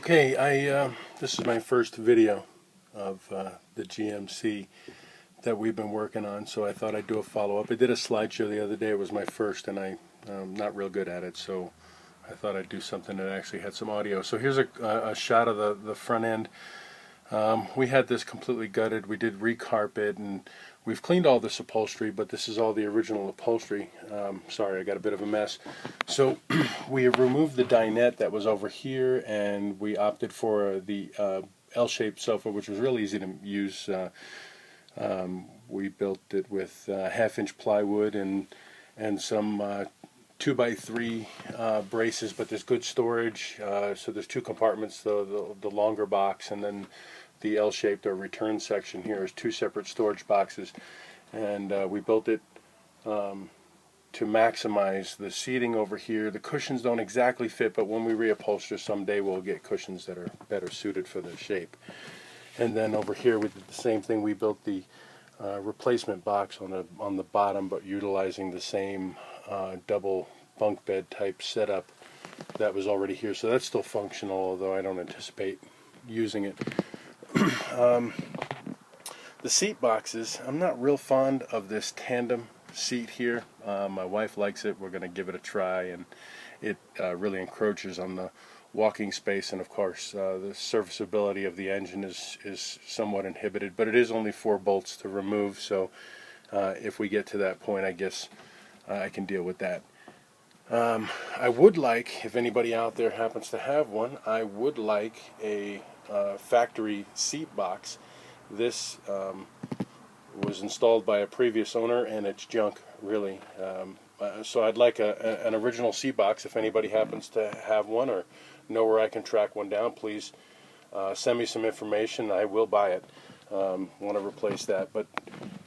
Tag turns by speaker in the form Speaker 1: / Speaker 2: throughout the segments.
Speaker 1: Okay, this is my first video of the GMC that we've been working on, so I thought I'd do a follow-up. I did a slideshow the other day. It was my first, and I'm not real good at it, so I thought I'd do something that actually had some audio. So here's a shot of the front end. We had this completely gutted. We did recarpet, and we've cleaned all this upholstery, but this is all the original upholstery. Sorry, I got a bit of a mess. So we have removed the dinette that was over here, and we opted for the L-shaped sofa, which was really easy to use. We built it with half-inch plywood and some 2x3 braces, but there's good storage. So there's two compartments, the longer box, and then the L-shaped or return section here is two separate storage boxes. And we built it to maximize the seating over here. The cushions don't exactly fit, but when we reupholster someday, we'll get cushions that are better suited for the shape. And then over here we did the same thing. We built the replacement box on the bottom, but utilizing the same double bunk bed type setup that was already here. So that's still functional, although I don't anticipate using it. The seat boxes, I'm not real fond of this tandem seat here. My wife likes it. We're going to give it a try, and it really encroaches on the walking space, and of course the serviceability of the engine is somewhat inhibited, but it is only 4 bolts to remove, so if we get to that point, I guess I can deal with that. I would like, if anybody out there happens to have one, I would like a factory seat box. This was installed by a previous owner, and it's junk, really. So I'd like an original seat box. If anybody happens to have one or know where I can track one down, please send me some information. I will buy it. Want to replace that. But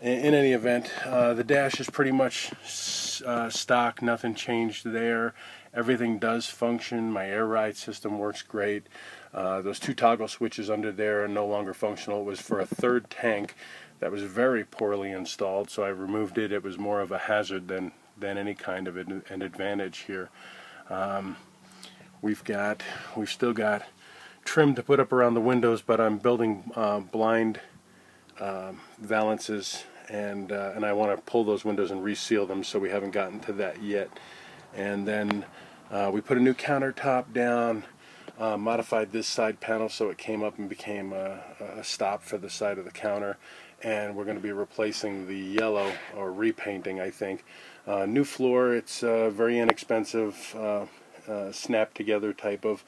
Speaker 1: in any event, the dash is pretty much stock. Nothing changed there. Everything does function. My air ride system works great. Those 2 toggle switches under there are no longer functional. It was for a third tank that was very poorly installed, so I removed it. It was more of a hazard than any kind of an advantage here. We've still got trim to put up around the windows, but I'm building blind valances, and I want to pull those windows and reseal them, so we haven't gotten to that yet. And then we put a new countertop down, modified this side panel so it came up and became a stop for the side of the counter, and we're going to be replacing the yellow, or repainting, I think. New floor. It's very inexpensive, snap together type of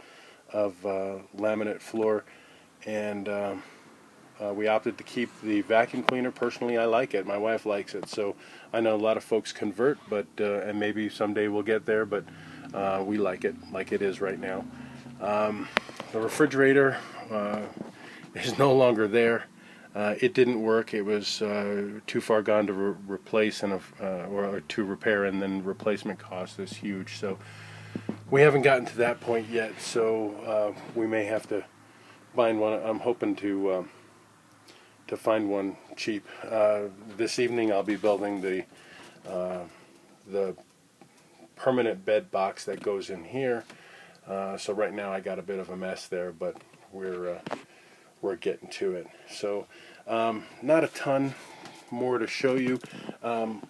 Speaker 1: laminate floor, and we opted to keep the vacuum cleaner. Personally, I like it. My wife likes it, so I know a lot of folks convert, but and maybe someday we'll get there, but we like it is right now. The refrigerator is no longer there. It didn't work. It was too far gone to replace or to repair, and then replacement cost is huge. So we haven't gotten to that point yet. So we may have to find one. I'm hoping to find one cheap. This evening I'll be building the permanent bed box that goes in here. So right now I got a bit of a mess there, but we're getting to it. So not a ton more to show you.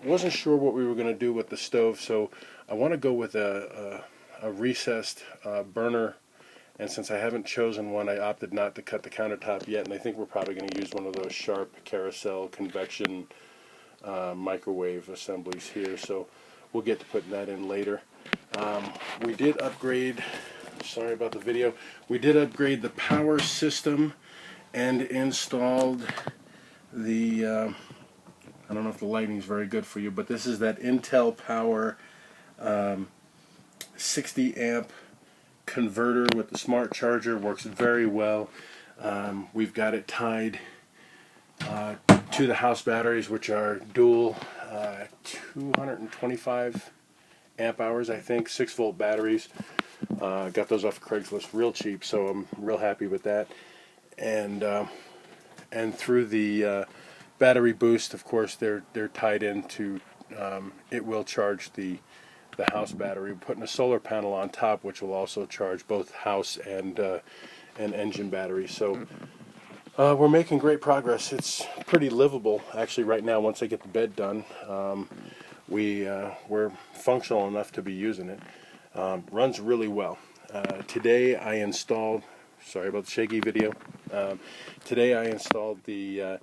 Speaker 1: Wasn't sure what we were going to do with the stove, so I want to go with a recessed burner, and since I haven't chosen one, I opted not to cut the countertop yet, and I think we're probably going to use one of those sharp carousel convection microwave assemblies here, so we'll get to putting that in later. We did upgrade, sorry about the video, we did upgrade the power system and installed the, I don't know if the lighting is very good for you, but this is that Intel Power 60 amp converter with the smart charger. Works very well. We've got it tied to the house batteries, which are dual 225 amp hours, I think, 6-volt batteries. Got those off of Craigslist real cheap, so I'm real happy with that. And through the battery boost, of course, they're tied into. It will charge the house battery. We're putting a solar panel on top, which will also charge both house and and engine battery. So we're making great progress. It's pretty livable actually right now once I get the bed done. We're functional enough to be using it. Runs really well. Today I installed, sorry about the shaky video, today I installed the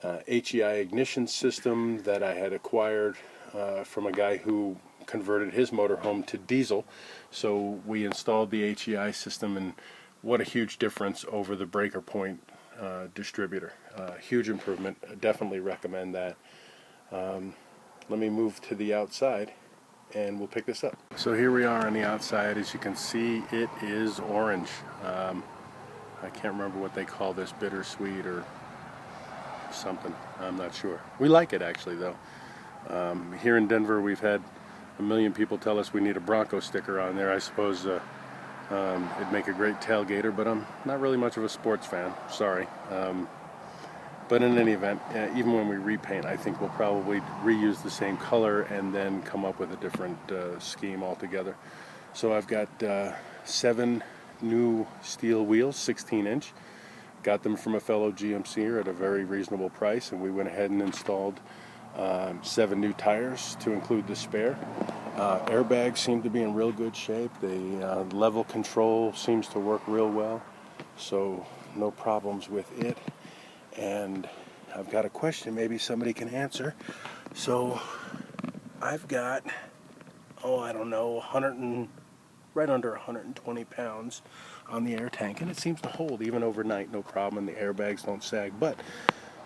Speaker 1: HEI ignition system that I had acquired from a guy who converted his motorhome to diesel. So we installed the HEI system, and what a huge difference over the breaker point distributor. Huge improvement. I definitely recommend that. Let me move to the outside and we'll pick this up. So here we are on the outside. As you can see, it is orange. I can't remember what they call this, bittersweet or something. I'm not sure. We like it actually though. Here in Denver we've had a million people tell us we need a Bronco sticker on there. I suppose it'd make a great tailgater, but I'm not really much of a sports fan. Sorry. But in any event, even when we repaint, I think we'll probably reuse the same color and then come up with a different scheme altogether. So I've got 7 new steel wheels, 16-inch. Got them from a fellow GMCer at a very reasonable price, and we went ahead and installed 7 new tires to include the spare. Airbags seem to be in real good shape. The level control seems to work real well, so no problems with it. And I've got a question maybe somebody can answer. So I've got, I don't know, right under 120 pounds on the air tank, and it seems to hold even overnight, no problem, and the airbags don't sag. But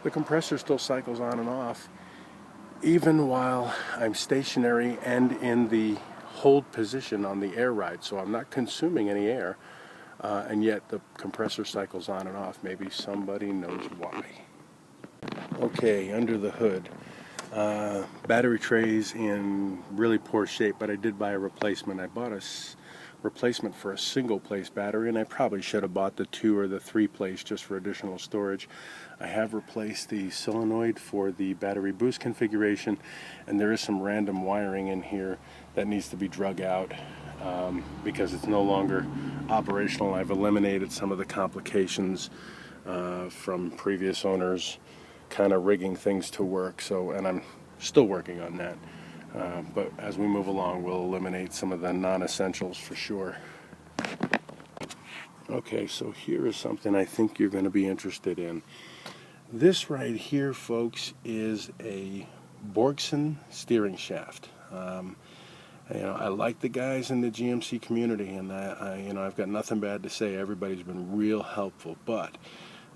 Speaker 1: the compressor still cycles on and off even while I'm stationary and in the hold position on the air ride, so I'm not consuming any air. And yet the compressor cycles on and off. Maybe somebody knows why. Okay, under the hood. Battery tray's in really poor shape, but I did buy a replacement. I bought a replacement for a single place battery, and I probably should have bought the 2 or the 3 place just for additional storage. I have replaced the solenoid for the battery boost configuration, and there is some random wiring in here that needs to be drug out. Because it's no longer operational. I've eliminated some of the complications from previous owners kind of rigging things to work, and I'm still working on that. But as we move along, we'll eliminate some of the non-essentials for sure. Okay, so here is something I think you're going to be interested in. This right here, folks, is a Borgson steering shaft. I like the guys in the GMC community, and I've got nothing bad to say. Everybody's been real helpful, but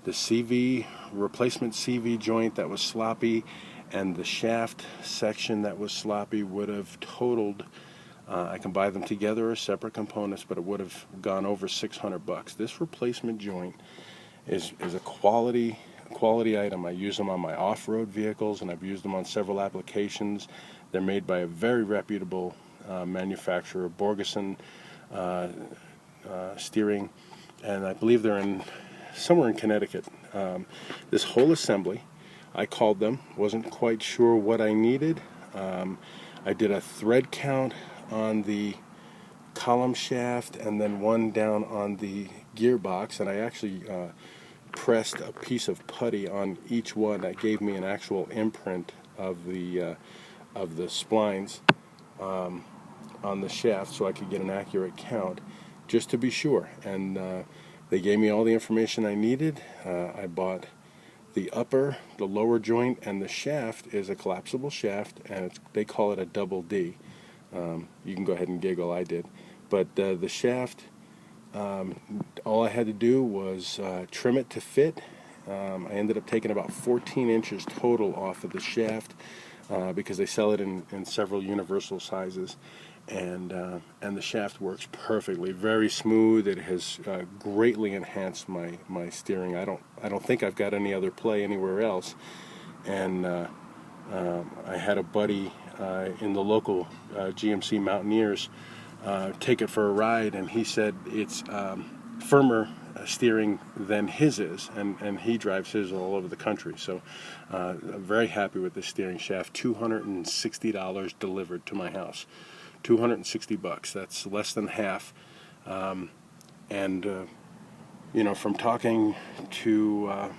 Speaker 1: the CV, replacement CV joint that was sloppy and the shaft section that was sloppy would have totaled, I can buy them together as separate components, but it would have gone over $600. This replacement joint is a quality item. I use them on my off-road vehicles, and I've used them on several applications. They're made by a very reputable manufacturer, Borgson steering, and I believe they're somewhere in Connecticut. This whole assembly, I called them, wasn't quite sure what I needed. I did a thread count on the column shaft and then one down on the gearbox, and I actually pressed a piece of putty on each one that gave me an actual imprint of the splines on the shaft, so I could get an accurate count just to be sure. And they gave me all the information I needed. I bought the lower joint, and the shaft is a collapsible shaft, and they call it a double D. You can go ahead and giggle, I did. But the shaft, all I had to do was trim it to fit. I ended up taking about 14 inches total off of the shaft because they sell it in several universal sizes. And the shaft works perfectly, very smooth. It has greatly enhanced my steering. I don't think I've got any other play anywhere else. And I had a buddy in the local GMC Mountaineers take it for a ride, and he said it's firmer steering than his is, and he drives his all over the country. So I'm very happy with this steering shaft. $260 delivered to my house. $260. That's less than half. And from talking to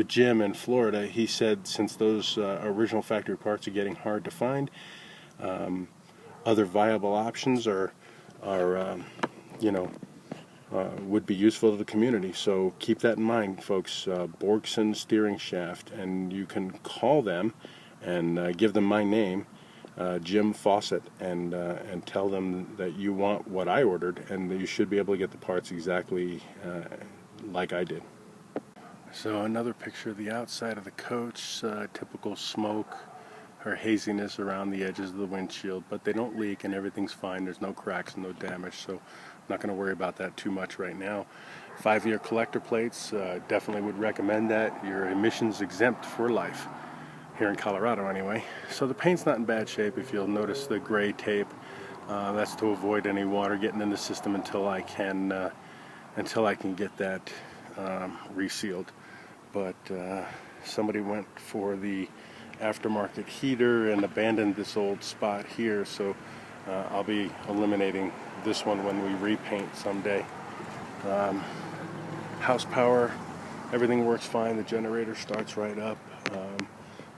Speaker 1: Jim in Florida, he said since those original factory parts are getting hard to find, other viable options would be useful to the community. So keep that in mind, folks. Borgson Steering Shaft, and you can call them and give them my name, Jim Fawcett, and tell them that you want what I ordered, and that you should be able to get the parts exactly like I did. So another picture of the outside of the coach, typical smoke or haziness around the edges of the windshield, but they don't leak and everything's fine. There's no cracks and no damage, so I'm not going to worry about that too much right now. 5-year collector plates, definitely would recommend that. You're emissions exempt for life, here in Colorado anyway. So the paint's not in bad shape. If you'll notice the gray tape, that's to avoid any water getting in the system until I can get that resealed. But somebody went for the aftermarket heater and abandoned this old spot here, so I'll be eliminating this one when we repaint someday. House power, everything works fine. The generator starts right up,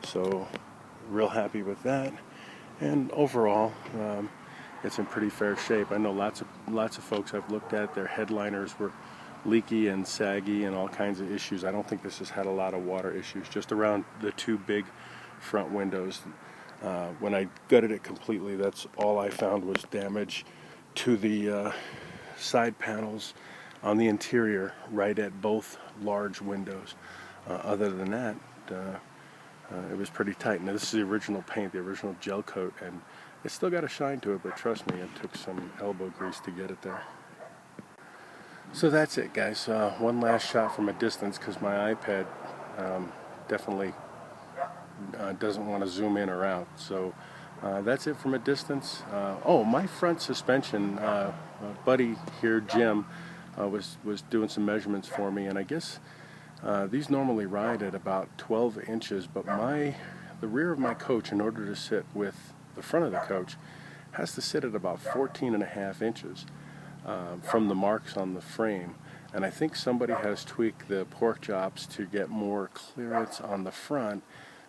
Speaker 1: so real happy with that. And overall, it's in pretty fair shape. I know lots of folks I've looked at, their headliners were leaky and saggy and all kinds of issues. I don't think this has had a lot of water issues, just around the two big front windows. When I gutted it completely, that's all I found was damage to the side panels on the interior right at both large windows. Other than that, it was pretty tight. Now this is the original paint, the original gel coat, and it's still got a shine to it, but trust me, it took some elbow grease to get it there. So that's it, guys. One last shot from a distance, because my iPad definitely doesn't want to zoom in or out. So that's it from a distance. Oh, my front suspension, buddy here, Jim, was doing some measurements for me, and I guess these normally ride at about 12 inches, but the rear of my coach, in order to sit with the front of the coach, has to sit at about 14.5 inches. From the marks on the frame, and I think somebody has tweaked the pork chops to get more clearance on the front,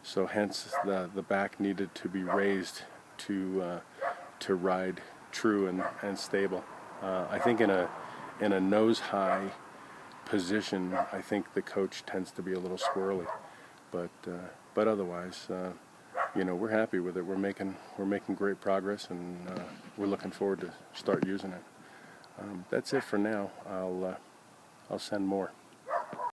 Speaker 1: so hence the back needed to be raised to ride true and stable. I think in a nose high position, I think the coach tends to be a little squirrely, but otherwise, we're happy with it. We're making great progress, and we're looking forward to start using it. That's it for now. I'll send more.